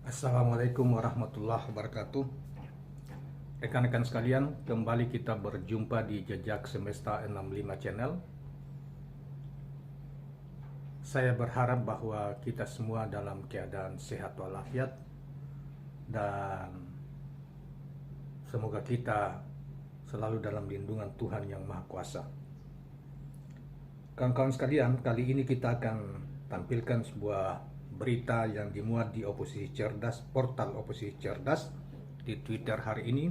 Assalamualaikum warahmatullahi wabarakatuh. Rekan-rekan sekalian, kembali kita berjumpa di Jejak Semesta 65 Channel. Saya berharap bahwa kita semua dalam keadaan sehat walafiat dan semoga kita selalu dalam lindungan Tuhan Yang Maha Kuasa. Kawan-kawan sekalian, kali ini kita akan tampilkan sebuah berita yang dimuat di Oposisi Cerdas, portal Oposisi Cerdas di Twitter hari ini,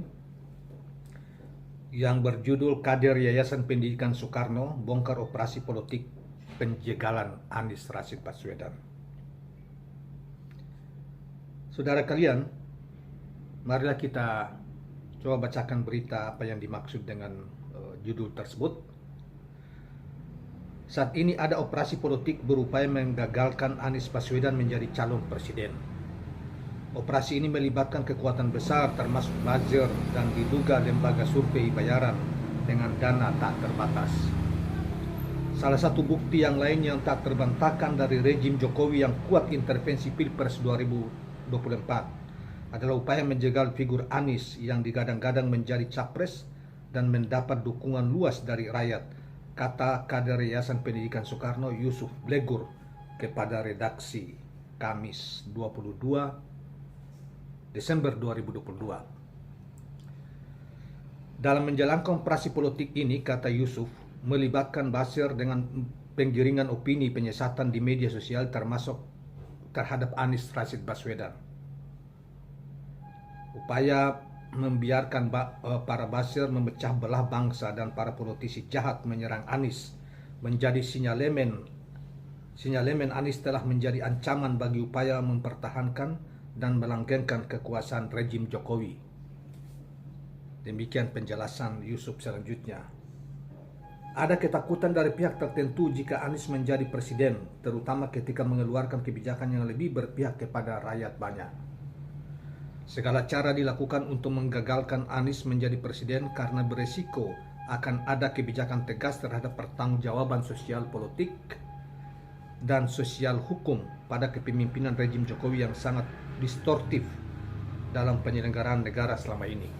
yang berjudul Kader Yayasan Pendidikan Soekarno bongkar operasi politik penjegalan Anies Rashid Baswedan. Saudara kalian, marilah kita coba bacakan berita apa yang dimaksud dengan judul tersebut. Saat ini ada operasi politik berupaya menggagalkan Anies Baswedan menjadi calon presiden. Operasi ini melibatkan kekuatan besar termasuk buzzer dan diduga lembaga survei bayaran dengan dana tak terbatas. Salah satu bukti yang lain yang tak terbantahkan dari rejim Jokowi yang kuat intervensi Pilpres 2024 adalah upaya menjegal figur Anies yang digadang-gadang menjadi capres dan mendapat dukungan luas dari rakyat, kata kader Yayasan Pendidikan Soekarno Yusuf Blegur kepada redaksi Kamis 22 Desember 2022. Dalam menjalankan operasi politik ini, kata Yusuf, melibatkan buzzer dengan penggiringan opini penyesatan di media sosial termasuk terhadap Anies Rashid Baswedan. Upaya membiarkan para buzzer memecah belah bangsa dan para politisi jahat menyerang Anies menjadi sinyalemen Anies telah menjadi ancaman bagi upaya mempertahankan dan melanggengkan kekuasaan rejim Jokowi. Demikian penjelasan Yusuf selanjutnya. Ada ketakutan dari pihak tertentu jika Anies menjadi presiden, terutama ketika mengeluarkan kebijakan yang lebih berpihak kepada rakyat banyak. Segala cara dilakukan untuk menggagalkan Anies menjadi presiden karena beresiko akan ada kebijakan tegas terhadap pertanggungjawaban sosial politik dan sosial hukum pada kepemimpinan rejim Jokowi yang sangat distortif dalam penyelenggaraan negara selama ini.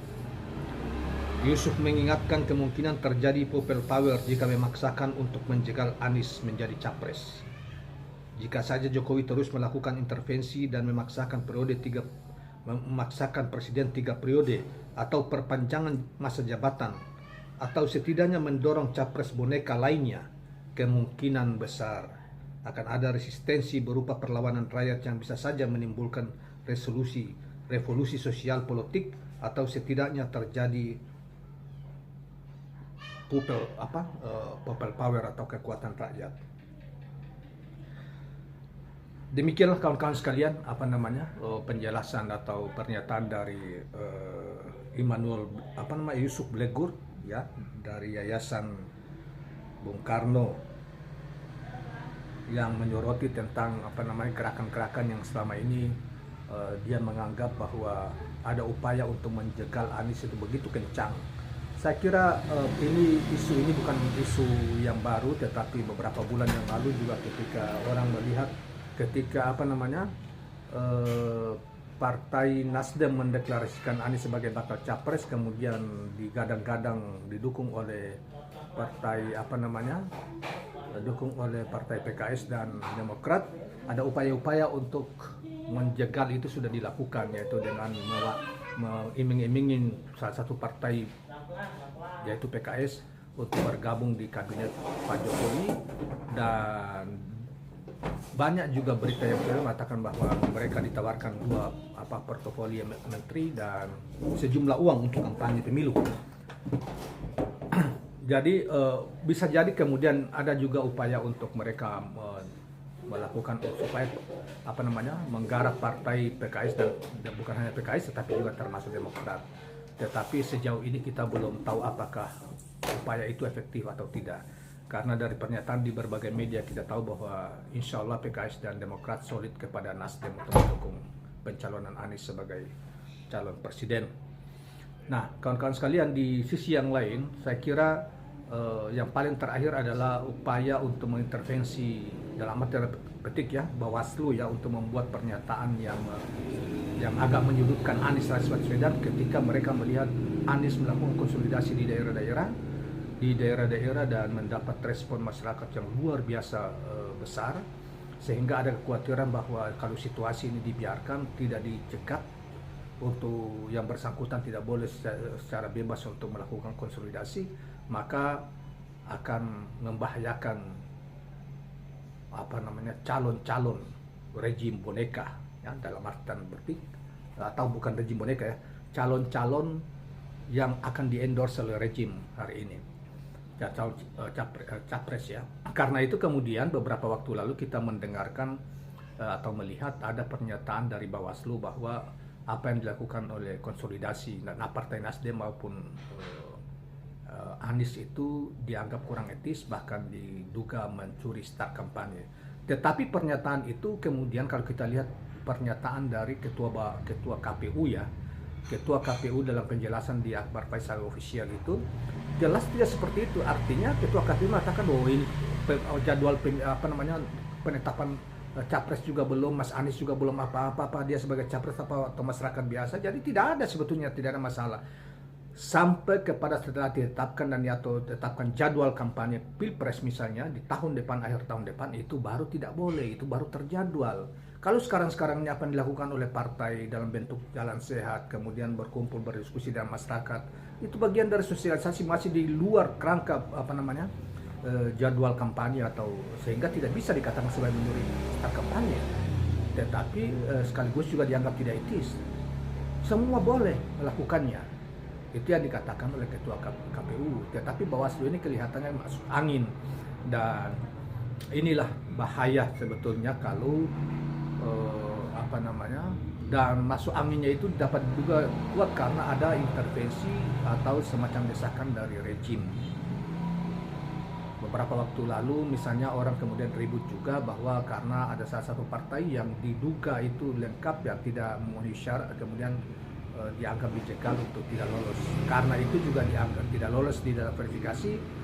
Yusuf mengingatkan kemungkinan terjadi people power jika memaksakan untuk menjegal Anies menjadi capres. Jika saja Jokowi terus melakukan intervensi dan memaksakan presiden 3 periode atau perpanjangan masa jabatan atau setidaknya mendorong capres boneka lainnya, kemungkinan besar akan ada resistensi berupa perlawanan rakyat yang bisa saja menimbulkan revolusi sosial politik atau setidaknya terjadi people power atau kekuatan rakyat. Demikianlah kawan-kawan sekalian penjelasan atau pernyataan dari Yusuf Blegur ya, dari Yayasan Bung Karno yang menyoroti tentang gerakan-gerakan yang selama ini dia menganggap bahwa ada upaya untuk menjegal Anies itu begitu kencang. Saya kira isu ini bukan isu yang baru, tetapi beberapa bulan yang lalu juga ketika orang melihat Partai Nasdem mendeklarasikan Anies sebagai bakal capres, kemudian digadang-gadang didukung oleh Partai PKS dan Demokrat. Ada upaya-upaya untuk menjegal itu sudah dilakukan, yaitu dengan iming-imingin salah satu partai yaitu PKS untuk bergabung di kabinet Pak Jokowi, dan banyak juga berita yang mengatakan bahwa mereka ditawarkan 2 portofolio menteri dan sejumlah uang untuk kampanye pemilu. Jadi bisa jadi kemudian ada juga upaya untuk mereka melakukan supaya menggarap partai PKS dan bukan hanya PKS tetapi juga termasuk Demokrat. Tetapi sejauh ini kita belum tahu apakah upaya itu efektif atau tidak. Karena dari pernyataan di berbagai media kita tahu bahwa insya Allah PKS dan Demokrat solid kepada Nasdem untuk mendukung pencalonan Anies sebagai calon presiden. Nah, kawan-kawan sekalian, di sisi yang lain, saya kira yang paling terakhir adalah upaya untuk mengintervensi dalam arti petik ya Bawaslu ya untuk membuat pernyataan yang agak menyudutkan Anies Baswedan ketika mereka melihat Anies melakukan konsolidasi di daerah-daerah dan mendapat respon masyarakat yang luar biasa besar, sehingga ada kekhawatiran bahwa kalau situasi ini dibiarkan, tidak dicegat, untuk yang bersangkutan tidak boleh secara bebas untuk melakukan konsolidasi, maka akan membahayakan calon-calon rejim boneka ya, dalam artian berpikir, atau bukan rejim boneka ya, calon-calon yang akan di-endorse oleh rejim hari ini ya, capres ya. Karena itu kemudian beberapa waktu lalu kita mendengarkan atau melihat ada pernyataan dari Bawaslu bahwa apa yang dilakukan oleh konsolidasi dan Partai Nasdem maupun Anies itu dianggap kurang etis, bahkan diduga mencuri start kampanye. Tetapi pernyataan itu kemudian kalau kita lihat pernyataan dari ketua KPU ya, ketua KPU dalam penjelasan di Akbar Faisal Official itu jelas tidak seperti itu. Artinya ketua KPU mengatakan bahwa ini jadwal penetapan capres juga belum, Mas Anies juga belum apa-apa, dia sebagai capres atau masyarakat biasa. Jadi tidak ada sebetulnya, tidak ada masalah. Sampai kepada setelah ditetapkan atau tetapkan jadwal kampanye Pilpres misalnya di tahun depan, akhir tahun depan, itu baru tidak boleh, itu baru terjadwal. Kalau sekarang-sekarangnya apa yang dilakukan oleh partai dalam bentuk jalan sehat, kemudian berkumpul berdiskusi dengan masyarakat, itu bagian dari sosialisasi, masih di luar kerangka jadwal kampanye, atau sehingga tidak bisa dikatakan sebagai mencuri start kampanye, tetapi sekaligus juga dianggap tidak etis. Semua boleh melakukannya. Itu yang dikatakan oleh ketua KPU. Tetapi Bawaslu ini kelihatannya masuk angin, dan inilah bahaya sebetulnya kalau dan masuk anginnya itu dapat juga kuat karena ada intervensi atau semacam desakan dari rejim. Beberapa waktu lalu misalnya orang kemudian ribut juga bahwa karena ada salah satu partai yang diduga itu lengkap yang tidak memenuhi syarat, kemudian dianggap dicegal untuk tidak lolos. Karena itu juga dianggap tidak lolos di dalam verifikasi.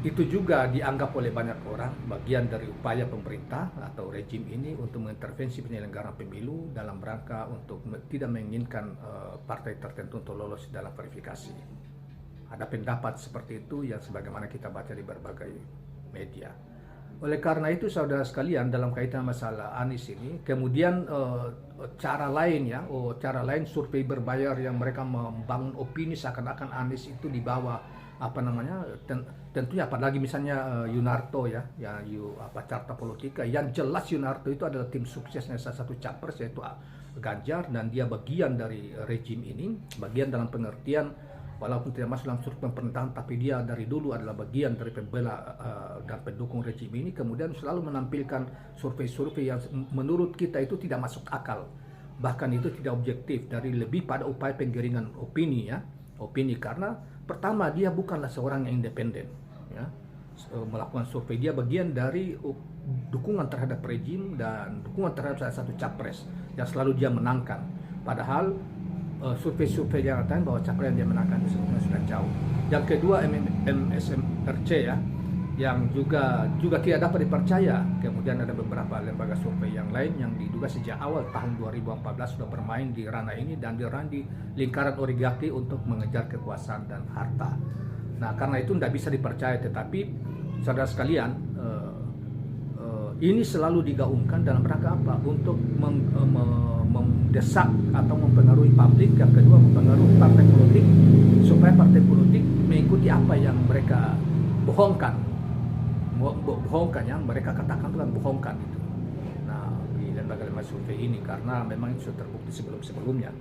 Itu juga dianggap oleh banyak orang bagian dari upaya pemerintah atau rejim ini untuk mengintervensi penyelenggaraan pemilu dalam rangka untuk tidak menginginkan partai tertentu untuk lolos dalam verifikasi. Ada pendapat seperti itu yang sebagaimana kita baca di berbagai media. Oleh karena itu saudara sekalian, dalam kaitan masalah Anies ini, kemudian cara lain survei berbayar yang mereka membangun opini seakan-akan Anies itu di bawah tentunya apalagi misalnya Yunarto Carta Politika, yang jelas Yunarto itu adalah tim suksesnya salah satu capres yaitu Ganjar, dan dia bagian dari rejim ini, bagian dalam pengertian walaupun tidak masuk dalam struktur pemerintahan, tapi dia dari dulu adalah bagian dari pembela dan pendukung rejim ini. Kemudian selalu menampilkan survei-survei yang menurut kita itu tidak masuk akal, bahkan itu tidak objektif, dari lebih pada upaya penggiringan opini karena pertama dia bukanlah seorang yang independen ya, melakukan survei, dia bagian dari dukungan terhadap rejim dan dukungan terhadap salah satu capres yang selalu dia menangkan, padahal survei-survei yang mengatakan bahwa capres yang dia menangkan itu sebetulnya sudah jauh. Yang kedua MSMRC ya, yang juga tidak dapat dipercaya. Kemudian ada beberapa lembaga survei yang lain yang diduga sejak awal tahun 2014 sudah bermain di ranah ini dan di lingkaran oligarki untuk mengejar kekuasaan dan harta. Nah, karena itu tidak bisa dipercaya. Tetapi saudara sekalian, ini selalu digaungkan dalam rangka apa? Untuk mendesak atau mempengaruhi publik. Yang kedua, mempengaruhi partai politik supaya partai politik mengikuti apa yang mereka bohongkan yang mereka katakan itu kan bohongkan itu. Nah, di lembaga-lembaga survei ini, karena memang itu sudah terbukti sebelumnya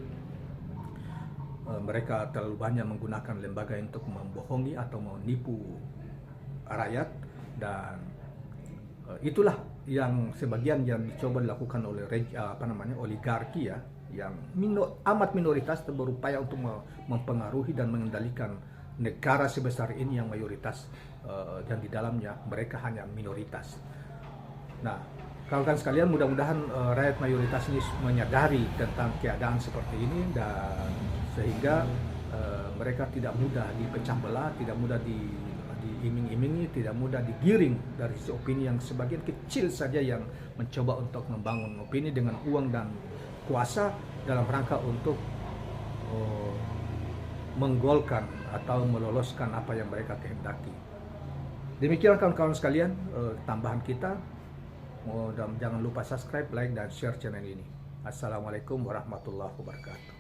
mereka terlalu banyak menggunakan lembaga untuk membohongi atau menipu rakyat, dan itulah yang sebagian yang dicoba dilakukan oleh oligarki ya, yang amat minoritas berupaya untuk mempengaruhi dan mengendalikan negara sebesar ini yang mayoritas dan di dalamnya mereka hanya minoritas. Nah, kawan-kawan sekalian, mudah-mudahan rakyat mayoritas ini menyadari tentang keadaan seperti ini, dan sehingga mereka tidak mudah dipecah belah, tidak mudah diiming-imingi, tidak mudah digiring dari sisi opini yang sebagian kecil saja yang mencoba untuk membangun opini dengan uang dan kuasa dalam rangka untuk menggolkan atau meloloskan apa yang mereka kehendaki. Demikian kawan-kawan sekalian, tambahan kita. Dan jangan lupa subscribe, like, dan share channel ini. Assalamualaikum warahmatullahi wabarakatuh.